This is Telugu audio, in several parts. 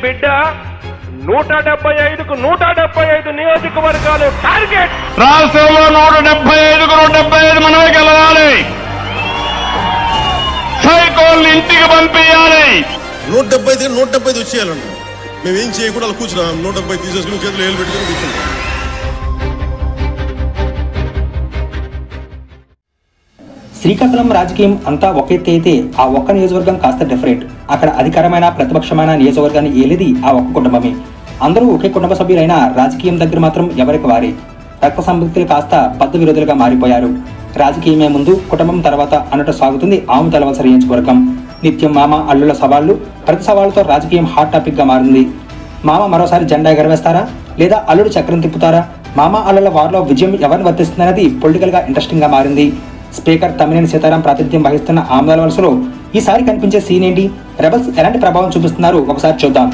బిడ్డ 175కు 175 నియోజకవర్గాలు టార్గెట్. రాష్ట్రంలో 175కు 175 మనమే గెలవాలి. సైకోల్ని ఇంటికి పంపించాలి. 175 175 వచ్చేయాలండి. మేమేం చేయకుండా అలా కూర్చున్నాం. 170 తీసేసుకుని చేతులు ఏళ్ళు పెట్టుకుని కూర్చున్నాం. శ్రీకాకుళం రాజకీయం అంతా ఒక ఎత్తి అయితే ఆ ఒక్క నియోజకవర్గం కాస్త డిఫరెంట్. అక్కడ అధికారమైన ప్రతిపక్షమైన నియోజకవర్గాన్ని ఏలేది ఆ ఒక్క కుటుంబమే. అందరూ ఒకే కుటుంబ సభ్యులైన రాజకీయం దగ్గర మాత్రం ఎవరికి వారే. రక్త సంబంధితులు కాస్త బద్ద విరోధులుగా మారిపోయారు. రాజకీయమే ముందు కుటుంబం తర్వాత అన్నట్టు సాగుతుంది ఆము తలవలస నియోజకవర్గం. నిత్యం మామ అల్లుల సవాళ్లు, ప్రతి సవాళ్లతో రాజకీయం హాట్ టాపిక్ గా మారింది. మామ మరోసారి జెండా ఎగరవేస్తారా లేదా అల్లుడు చక్రం తిప్పుతారా? మామ అల్లుల వారిలో విజయం ఎవరిని వర్తిస్తుందనేది పొలిటికల్ గా ఇంట్రెస్టింగ్ గా మారింది. స్పీకర్ తమ్మినేని సీతారాం ప్రాతినిధ్యం వహిస్తున్న ఆమదాల వలసలో ఈసారి కనిపించే సీన్ ఏంటి? రెబల్స్ ఎలాంటి ప్రభావం చూపిస్తున్నారు ఒకసారి చూద్దాం.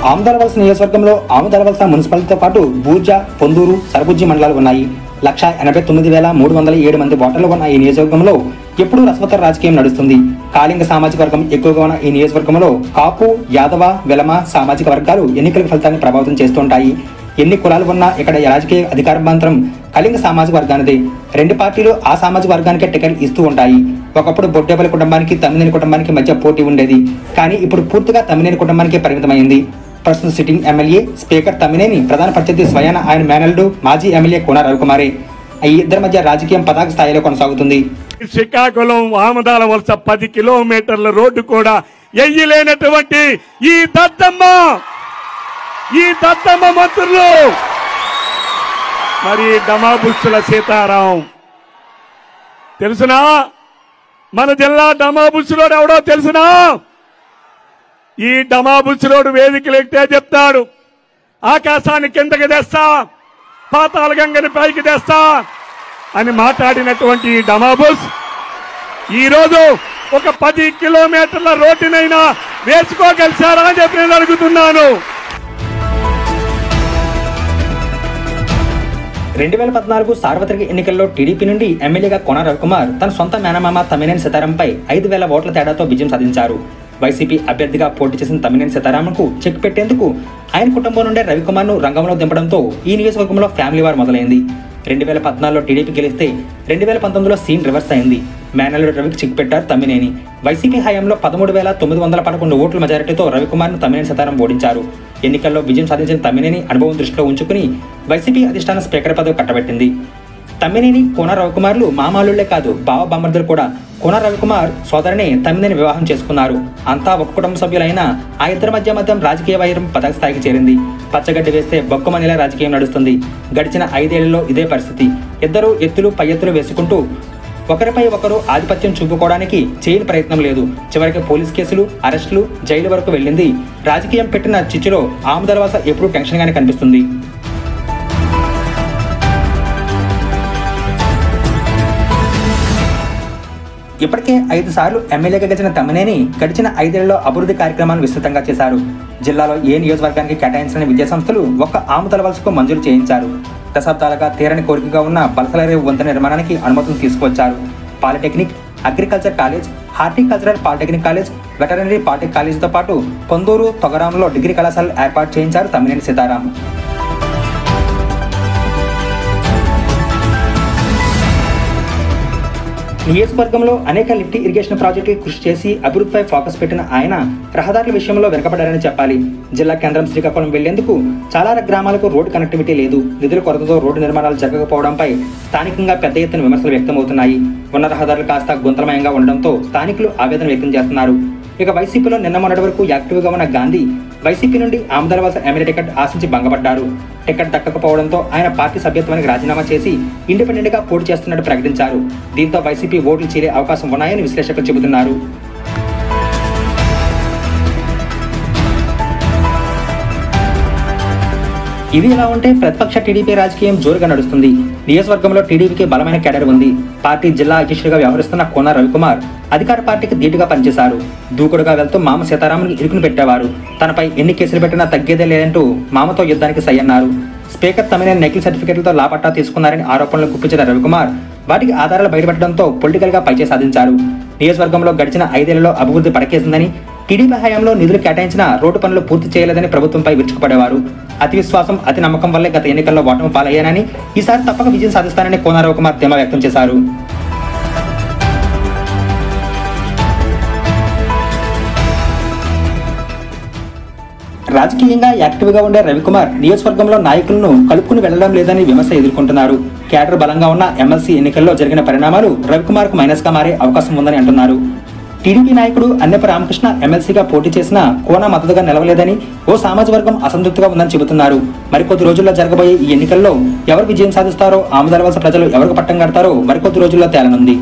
ఆమదాల వలస నియోజకవర్గంలో ఆమదాల వలస మున్సిపాలిటీతో పాటు బూర్జా, పొందూరు, సరబుజ్జి మండలాలు ఉన్నాయి. 189,307 మంది ఓటర్లు ఉన్న ఈ నియోజకవర్గంలో ఎప్పుడూ రసవత్తర రాజకీయం నడుస్తుంది. కాళింగ సామాజిక వర్గం ఎక్కువగా ఉన్న ఈ నియోజకవర్గంలో కాపు, యాదవ, వెలమ సామాజిక వర్గాలు ఎన్నికల ఫలితాన్ని ప్రభావితం చేస్తుంటాయి. ఎన్ని కులాలు ఉన్నా ఇక్కడ రాజకీయ అధికారం మాత్రం కళింగ సామాజిక వర్గానిదే. రెండు పార్టీలు ఆ సామాజిక వర్గానికే టికెట్ ఇస్తూ ఉంటాయి. ఒకప్పుడు బొడ్డేపల్లి కుటుంబానికి తమ్మినేని కుటుంబానికి మధ్య పోటీ ఉండేది. కానీ ఇప్పుడు పూర్తిగా తమ్మినేని కుటుంబానికే పరిమితమైంది. ప్రస్తుతం సిట్టింగ్ ఎమ్మెల్యే స్పీకర్ తమ్మినేని, ప్రధాన ప్రత్యర్థి స్వయాన ఆయన మేనల్లుడు మాజీ ఎమ్మెల్యే కోన రవికుమారే. ఈ ఇద్దరి మధ్య రాజకీయం పతాక స్థాయిలో కొనసాగుతుంది. శ్రీకాకుళం ఆమదాల వలస 10 కిలోమీటర్ల రోడ్డు కూడా ఎయ్యలేనటువంటి ఈ దద్దమ్మ మంత్రులు మరి డమాబుస్సుల సీతారాం తెలుసునా? మన జిల్లా డమాబుస్సులోడు ఎవడో తెలుసునా? ఈ డమాబుస్సులోడు వేదికలు ఎక్కితే చెప్తాడు, ఆకాశాన్ని కిందకి తెస్తా, పాతాళ గంగని పైకి తెస్తా అని మాట్లాడినటువంటి ఈ డమాబుస్ ఈరోజు ఒక 10 కిలోమీటర్ల రోడ్డునైనా వేసుకోగలిశారా అని చెప్పి నేను అడుగుతున్నాను. 2014 సార్వత్రిక ఎన్నికల్లో టీడీపీ నుండి ఎమ్మెల్యేగా కోన రవికుమార్ తన సొంత మేనమామ తమ్మినేని సీతారాంపై 5,000 ఓట్ల తేడాతో విజయం సాధించారు. వైసీపీ అభ్యర్థిగా పోటీ చేసిన తమ్మినేని సీతారాంకు చెక్ పెట్టేందుకు ఆయన కుటుంబం నుండే రవికుమార్ను రంగంలో దింపడంతో ఈ నియోజకవర్గంలో ఫ్యామిలీ వార్ మొదలైంది. 2014లో టీడీపీ గెలిస్తే 2019లో సీన్ రివర్స్ అయింది. మేనల్లుడు రవికి చెక్ పెట్టారు తమ్మినేని. వైసీపీ హయాంలో 13,911 ఓట్ల మెజారిటీతో రవికుమార్ను తమ్మినేని సీతారాం ఓడించారు. ఎన్నికల్లో విజయం సాధించిన తమ్మినేని అనుభవం దృష్టిలో ఉంచుకుని వైసీపీ అధిష్టానం స్పీకర్ పదవి కట్టబెట్టింది. తమ్మినేని, కోన రవికుమార్లు మామాలుళ్లే కాదు, బావ బామ్మర్దులు కూడా. కోన రవికుమార్ సోదరిని తమ్మినేని వివాహం చేసుకున్నారు. అంతా ఒక కుటుంబ సభ్యులైన ఆ ఇద్దరి మధ్య రాజకీయ వైరం పతాక స్థాయికి చేరింది. పచ్చగడ్డి వేస్తే బొక్కమనిలా రాజకీయం నడుస్తుంది. గడిచిన 5 ఏళ్లలో ఇదే పరిస్థితి. ఇద్దరు ఎత్తులు పై ఎత్తులు వేసుకుంటూ ఒకరిపై ఒకరు ఆధిపత్యం చూపుకోవడానికి చేయని ప్రయత్నం లేదు. చివరికి పోలీస్ కేసులు, అరెస్టులు, జైలు వరకు వెళ్ళింది. రాజకీయం పెట్టిన చిచ్చులో ఆమదాల వలస ఎప్పుడూ టెన్షన్ గానే కనిపిస్తుంది. ఇప్పటికే 5 సార్లు ఎమ్మెల్యేగా గెలిచిన తమ్మినేని గడిచిన 5 ఏళ్లలో అభివృద్ధి కార్యక్రమాలను విస్తృతంగా చేశారు. జిల్లాలో ఏ నియోజకవర్గానికి కేటాయించిన విద్యాసంస్థలు ఒక్క ఆమదాల వలసకు మంజూరు చేయించారు. దశాబ్దాలుగా తీరని కోరికగా ఉన్న బలసలరేవు వంతెన నిర్మాణానికి అనుమతులు తీసుకొచ్చారు. Polytechnic, agriculture college, horticultural polytechnic college, veterinary polytechnic కాలేజీతో పాటు పొందూరు, తొగరాంలో డిగ్రీ కళాశాలలు ఏర్పాటు చేయించారు తమ్మినేని సీతారాం. నియోజకవర్గంలో అనేక లిఫ్ట్ ఇరిగేషన్ ప్రాజెక్టులు కృషి చేసి అభివృద్ధిపై ఫోకస్ పెట్టిన ఆయన రహదారుల విషయంలో వెనుకబడారని చెప్పాలి. జిల్లా కేంద్రం శ్రీకాకుళం వెళ్లేందుకు చాలా గ్రామాలకు రోడ్డు కనెక్టివిటీ లేదు. నిధుల కొరతతో రోడ్డు నిర్మాణాలు జరగకపోవడంపై స్థానికంగా పెద్ద ఎత్తున విమర్శలు వ్యక్తమవుతున్నాయి. ఉన్న రహదారులు కాస్త గుంతలమయంగా ఉండడంతో స్థానికులు ఆవేదన వ్యక్తం చేస్తున్నారు. ఇక వైసీపీలో నిన్న మొన్నటి వరకు యాక్టివ్గా ఉన్న గాంధీ వైసీపీ నుండి ఆమదాల వలస ఎమ్మెల్యే టికెట్ ఆశించి భంగపడ్డారు. టికెట్ దక్కకపోవడంతో ఆయన పార్టీ సభ్యత్వానికి రాజీనామా చేసి ఇండిపెండెంట్ గా పోటీ చేస్తున్నట్టు ప్రకటించారు. దీంతో వైసీపీ ఓట్లు చీలే అవకాశం ఉన్నాయని విశ్లేషకులు చెబుతున్నారు. ఇది ఇలా ఉంటే ప్రతిపక్ష టీడీపీ రాజకీయం జోరుగా నడుస్తుంది. నియోజకవర్గంలో టీడీపీకి బలమైన కేడర్ ఉంది. పార్టీ జిల్లా అధ్యక్షుడిగా వ్యవహరిస్తున్న కోన రవికుమార్ అధికార పార్టీకి ధీటుగా పనిచేశారు. దూకుడుగా వెళ్తూ మామ సీతారాముని ఇరుకుని పెట్టేవారు. తనపై ఎన్ని కేసులు పెట్టినా తగ్గేదే లేదంటూ మామతో యుద్ధానికి సై అన్నారు. స్పీకర్ తమ్మినేని నకిలీ సర్టిఫికెట్లతో లాపట్టా తీసుకున్నారని ఆరోపణలు గుప్పించిన రవికుమార్ వాటికి ఆధారాలు బయటపెట్టడంతో పొలిటికల్ గా పైచే సాధించారు. నియోజకవర్గంలో గడిచిన 5 ఏళ్లలో అభివృద్ధి పడకేసిందని, టీడీపీ హయాంలో నిధులు కేటాయించిన రోడ్డు పనులు పూర్తి చేయలేదని ప్రభుత్వంపై విరుచుకుపడేవారు. అతి విశ్వాసం, అతి నమ్మకం వల్లే గత ఎన్నికల్లో ఓటమి పాలయ్యానని, ఈసారి తప్పక విజయం సాధిస్తానని కోన రవికుమార్ ధీమా వ్యక్తం చేశారు. రాజకీయంగా యాక్టివ్గా ఉండే రవికుమార్ నియోజకవర్గంలో నాయకులను కలుపుకుని వెళ్లడం లేదని విమర్శ ఎదుర్కొంటున్నారు. క్యాడర్ బలంగా ఉన్న ఎమ్మెల్సీ ఎన్నికల్లో జరిగిన పరిణామాలు రవికుమార్ కు మైనస్ గా మారే అవకాశం ఉందని అంటున్నారు. టీడీపీ నాయకుడు అన్నెప రామకృష్ణ ఎమ్మెల్సీగా పోటీ చేసిన కోన మద్దతుగా నిలవలేదని, ఓ సామాజిక వర్గం అసంతృప్తిగా ఉందని చెబుతున్నారు. మరికొద్ది రోజుల్లో జరగబోయే ఈ ఎన్నికల్లో ఎవరు విజయం సాధిస్తారో, ఆమదాల వలస ప్రజలు ఎవరికి పట్టం కడతారో మరికొద్ది రోజుల్లో తేలనుంది.